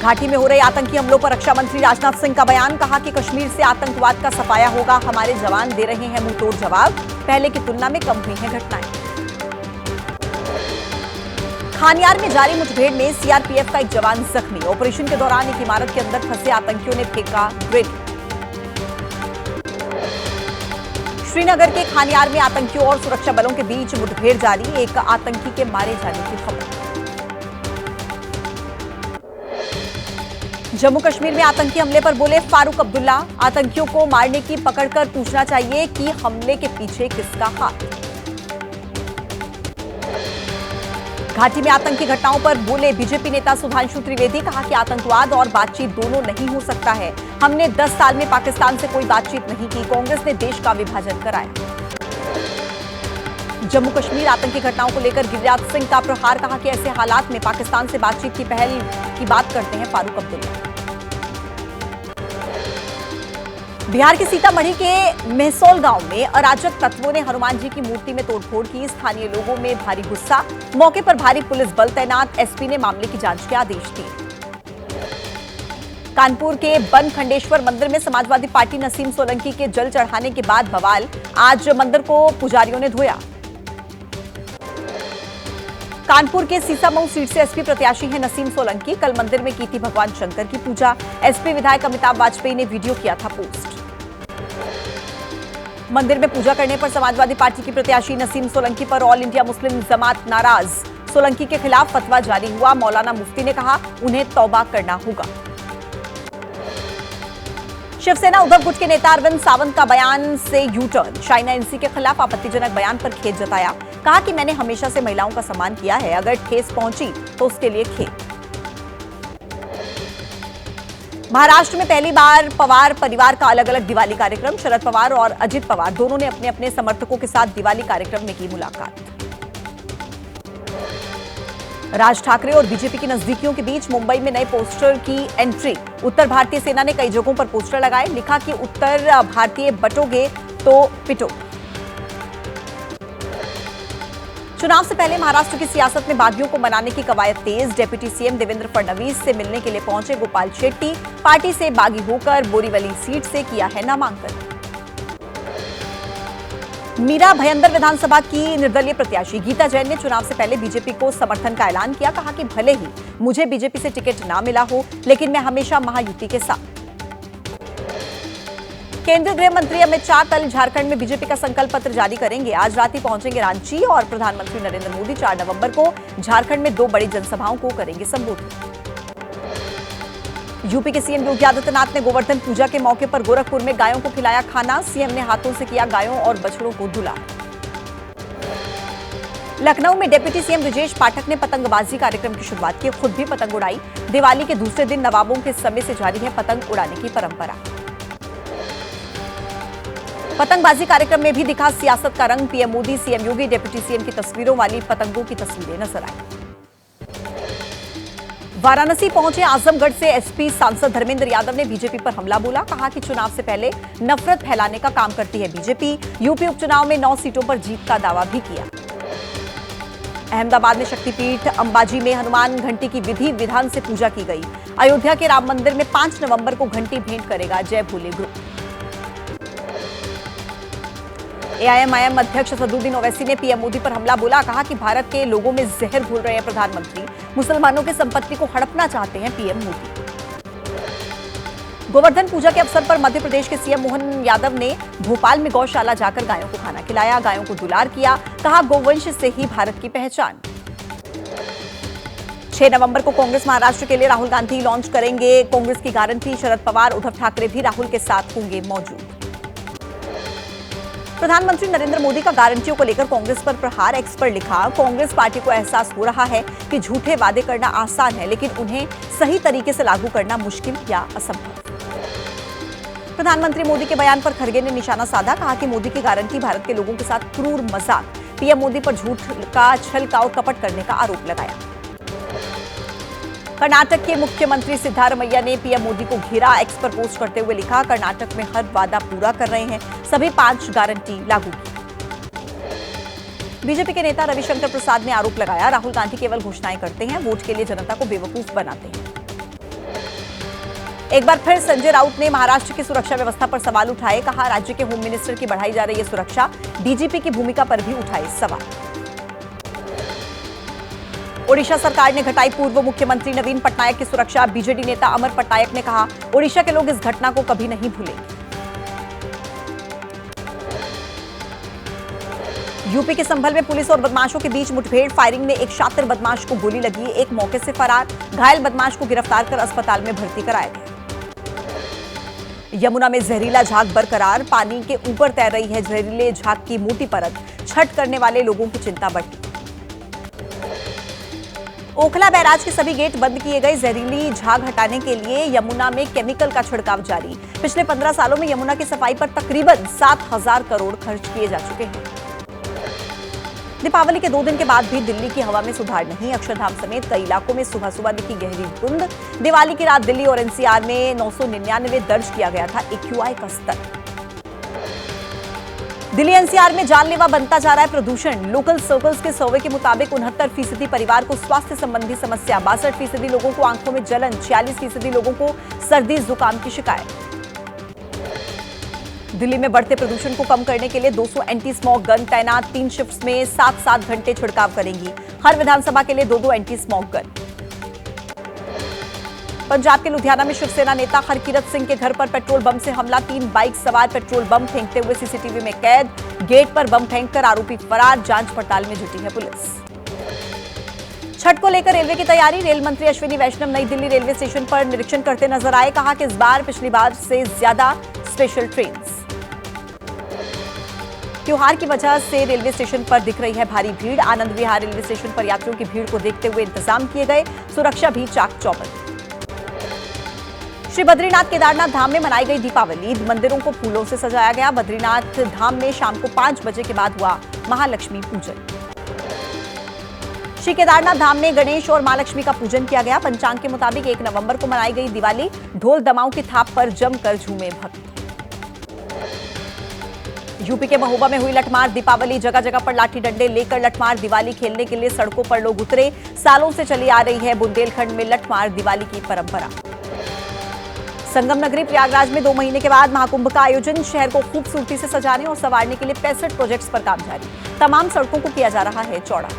घाटी में हो रहे आतंकी हमलों पर रक्षा मंत्री राजनाथ सिंह का बयान। कहा कि कश्मीर से आतंकवाद का सफाया होगा, हमारे जवान दे रहे हैं मुंहतोड़ जवाब। पहले की तुलना में कम हुई हैं घटनाएं। खानियार में जारी मुठभेड़ में सीआरपीएफ का एक जवान जख्मी। ऑपरेशन के दौरान एक इमारत के अंदर फंसे आतंकियों ने फेंका ग्रेनेड। श्रीनगर के खानियार में आतंकियों और सुरक्षा बलों के बीच मुठभेड़ जारी। एक आतंकी के मारे जाने की खबर। जम्मू कश्मीर में आतंकी हमले पर बोले फारूक अब्दुल्ला। आतंकियों को मारने की पकड़ कर पूछना चाहिए कि हमले के पीछे किसका हाथ। घाटी में आतंकी घटनाओं पर बोले बीजेपी नेता सुधांशु त्रिवेदी। कहा कि आतंकवाद और बातचीत दोनों नहीं हो सकता है। हमने 10 साल में पाकिस्तान से कोई बातचीत नहीं की। कांग्रेस ने देश का विभाजन कराया। जम्मू कश्मीर आतंकी घटनाओं को लेकर गिरिराज सिंह का प्रहार। कहा कि ऐसे हालात में पाकिस्तान से बातचीत की पहल की बात करते हैं फारूक अब्दुल्ला। बिहार के सीतामढ़ी के मेहसौल गांव में अराजक तत्वों ने हनुमान जी की मूर्ति में तोड़फोड़ की। स्थानीय लोगों में भारी गुस्सा। मौके पर भारी पुलिस बल तैनात। एसपी ने मामले की जांच के आदेश दिए। कानपुर के बनखंडेश्वर मंदिर में समाजवादी पार्टी नसीम सोलंकी के जल चढ़ाने के बाद बवाल। आज मंदिर को पुजारियों ने धोया। कानपुर के सीसामऊ सीट से एसपी प्रत्याशी हैं नसीम सोलंकी। कल मंदिर में की थी भगवान शंकर की पूजा। एसपी विधायक अमिताभ वाजपेयी ने वीडियो किया था पोस्ट। मंदिर में पूजा करने पर समाजवादी पार्टी की प्रत्याशी नसीम सोलंकी पर ऑल इंडिया मुस्लिम जमात नाराज। सोलंकी के खिलाफ फतवा जारी हुआ। मौलाना मुफ्ती ने कहा उन्हें तौबा करना होगा। शिवसेना उद्धव गुट के नेता अरविंद सावंत का बयान से यू टर्न। शाइना एनसी के खिलाफ आपत्तिजनक बयान पर खेद जताया। कहा कि मैंने हमेशा से महिलाओं का सम्मान किया है, अगर ठेस पहुंची तो उसके लिए खेद। महाराष्ट्र में पहली बार पवार परिवार का अलग अलग दिवाली कार्यक्रम। शरद पवार और अजित पवार दोनों ने अपने अपने समर्थकों के साथ दिवाली कार्यक्रम में की मुलाकात। राज ठाकरे और बीजेपी की नजदीकियों के बीच मुंबई में नए पोस्टर की एंट्री। उत्तर भारतीय सेना ने कई जगहों पर पोस्टर लगाए। लिखा कि उत्तर भारतीय बटोगे तो पिटो। चुनाव से पहले महाराष्ट्र की सियासत में बागियों को मनाने की कवायद तेज। डिप्टी सीएम देवेंद्र फडणवीस से मिलने के लिए पहुंचे गोपाल शेट्टी। पार्टी से बागी होकर बोरीवली सीट से किया है नामांकन। मीरा भयंदर विधानसभा की निर्दलीय प्रत्याशी गीता जैन ने चुनाव से पहले बीजेपी को समर्थन का ऐलान किया। कहा कि भले ही मुझे बीजेपी से टिकट ना मिला हो, लेकिन मैं हमेशा महायुति के साथ। केंद्रीय गृह मंत्री अमित शाह कल झारखंड में बीजेपी का संकल्प पत्र जारी करेंगे। आज रात ही पहुंचेंगे रांची और प्रधानमंत्री नरेंद्र मोदी 4 नवंबर को झारखंड में 2 बड़ी जनसभाओं को करेंगे संबोधित। यूपी के सीएम योगी आदित्यनाथ ने गोवर्धन पूजा के मौके पर गोरखपुर में गायों को खिलाया खाना। सीएम ने हाथों से किया गायों और बछड़ों को धुला। लखनऊ में डिप्टी सीएम ब्रजेश पाठक ने पतंगबाजी कार्यक्रम की शुरुआत की। खुद भी पतंग उड़ाई। दिवाली के दूसरे दिन नवाबों के समय से जारी है पतंग उड़ाने की परंपरा। पतंगबाजी कार्यक्रम में भी दिखा सियासत का रंग। पीएम मोदी, सीएम योगी, डिप्टी सीएम की तस्वीरों वाली पतंगों की तस्वीरें नजर आई। वाराणसी पहुंचे आजमगढ़ से एसपी सांसद धर्मेंद्र यादव ने बीजेपी पर हमला बोला। कहा कि चुनाव से पहले नफरत फैलाने का काम करती है बीजेपी। यूपी उपचुनाव में 9 सीटों पर जीत का दावा भी किया। अहमदाबाद में शक्तिपीठ अंबाजी में हनुमान घंटी की विधि विधान से पूजा की गई। अयोध्या के राम मंदिर में 5 नवंबर को घंटी भेंट करेगा जय भोले ग्रुप। एआईएमआईएम अध्यक्ष असदुद्दीन ओवैसी ने पीएम मोदी पर हमला बोला। कहा कि भारत के लोगों में जहर घोल रहे हैं प्रधानमंत्री। मुसलमानों की संपत्ति को हड़पना चाहते हैं पीएम मोदी। गोवर्धन पूजा के अवसर पर मध्य प्रदेश के सीएम मोहन यादव ने भोपाल में गौशाला जाकर गायों को खाना खिलाया, गायों को दुलार किया। कहा गोवंश से ही भारत की पहचान। 6 नवंबर को कांग्रेस महाराष्ट्र के लिए राहुल गांधी लॉन्च करेंगे। कांग्रेस की गारंटी। शरद पवार, उद्धव ठाकरे भी राहुल के साथ होंगे मौजूद। प्रधानमंत्री नरेंद्र मोदी का गारंटियों को लेकर कांग्रेस पर प्रहार। एक्स पर लिखा, कांग्रेस पार्टी को एहसास हो रहा है कि झूठे वादे करना आसान है, लेकिन उन्हें सही तरीके से लागू करना मुश्किल या असंभव। प्रधानमंत्री मोदी के बयान पर खरगे ने निशाना साधा। कहा कि मोदी की गारंटी भारत के लोगों के साथ क्रूर मजाक। पीएम मोदी पर झूठ का, छल का और कपट करने का आरोप लगाया। कर्नाटक के मुख्यमंत्री सिद्धारमैया ने पीएम मोदी को घेरा। एक्स पर पोस्ट करते हुए लिखा, कर्नाटक में हर वादा पूरा कर रहे हैं, सभी 5 गारंटी लागू की। बीजेपी के नेता रविशंकर प्रसाद ने आरोप लगाया, राहुल गांधी केवल घोषणाएं करते हैं, वोट के लिए जनता को बेवकूफ बनाते हैं। एक बार फिर संजय राउत ने महाराष्ट्र की सुरक्षा व्यवस्था पर सवाल उठाए। कहा, राज्य के होम मिनिस्टर की बढ़ाई जा रही है सुरक्षा, डीजीपी की भूमिका पर भी उठाए सवाल। ओडिशा सरकार ने घटाई पूर्व मुख्यमंत्री नवीन पटनायक की सुरक्षा। बीजेडी नेता अमर पटनायक ने कहा, ओडिशा के लोग इस घटना को कभी नहीं भूलेंगे। यूपी के संभल में पुलिस और बदमाशों के बीच मुठभेड़, फायरिंग में एक शातिर बदमाश को गोली लगी, एक मौके से फरार। घायल बदमाश को गिरफ्तार कर अस्पताल में भर्ती कराया गया। यमुना में जहरीला झाग बरकरार, पानी के ऊपर तैर रही है जहरीले झाग की मोटी परत। छठ करने वाले लोगों की चिंता बढ़ी। ओखला बैराज के सभी गेट बंद किए गए। जहरीली झाग हटाने के लिए यमुना में केमिकल का छिड़काव जारी। पिछले 15 सालों में यमुना की सफाई पर तकरीबन 7,000 करोड़ खर्च किए जा चुके हैं। दीपावली के 2 दिन के बाद भी दिल्ली की हवा में सुधार नहीं। अक्षरधाम समेत कई इलाकों में सुबह सुबह दिखी गहरी धुंध। दिवाली की रात दिल्ली और एनसीआर में 999 दर्ज किया गया था एक्यूआई का स्तर। दिल्ली एनसीआर में जानलेवा बनता जा रहा है प्रदूषण। लोकल सर्कल्स के सर्वे के मुताबिक 69% परिवार को स्वास्थ्य संबंधी समस्या, 62% लोगों को आंखों में जलन, 46% लोगों को सर्दी जुकाम की शिकायत। दिल्ली में बढ़ते प्रदूषण को कम करने के लिए 200 एंटी स्मॉग गन तैनात। 3 शिफ्ट्स में 7-7 घंटे छिड़काव करेंगी। हर विधानसभा के लिए 2-2 एंटी स्मॉग गन। पंजाब के लुधियाना में शिवसेना नेता हरकीरत सिंह के घर पर पेट्रोल बम से हमला। 3 बाइक सवार पेट्रोल बम फेंकते हुए सीसीटीवी में कैद। गेट पर बम फेंककर आरोपी फरार। जांच पड़ताल में जुटी है पुलिस। छठ को लेकर रेलवे की तैयारी। रेल मंत्री अश्विनी वैष्णव नई दिल्ली रेलवे स्टेशन पर निरीक्षण करते नजर आए। कहा कि इस बार पिछली बार से ज्यादा स्पेशल ट्रेन। त्योहार की वजह से रेलवे स्टेशन पर दिख रही है भारी भीड़। आनंद विहार रेलवे स्टेशन पर यात्रियों की भीड़ को देखते हुए इंतजाम किए गए। सुरक्षा भी चाक चौबंद। श्री बद्रीनाथ केदारनाथ धाम में मनाई गई दीपावली। मंदिरों को फूलों से सजाया गया। बद्रीनाथ धाम में शाम को 5 बजे के बाद हुआ महालक्ष्मी पूजन। श्री केदारनाथ धाम में गणेश और मां लक्ष्मी का पूजन किया गया। पंचांग के मुताबिक 1 नवंबर को मनाई गई दिवाली। ढोल दमाऊ की थाप पर जमकर झूमे भक्त। यूपी के महोबा में हुई लठमार। दीपावली, जगह जगह पर लाठी डंडे लेकर लठमार। दिवाली खेलने के लिए सड़कों पर लोग उतरे। सालों से चली आ रही है बुंदेलखंड में लठमार दिवाली की परंपरा। संगम नगरी प्रयागराज में 2 महीने के बाद महाकुंभ का आयोजन। शहर को खूबसूरती से सजाने और संवारने के लिए 65 प्रोजेक्ट्स पर काम जारी। तमाम सड़कों को किया जा रहा है चौड़ा।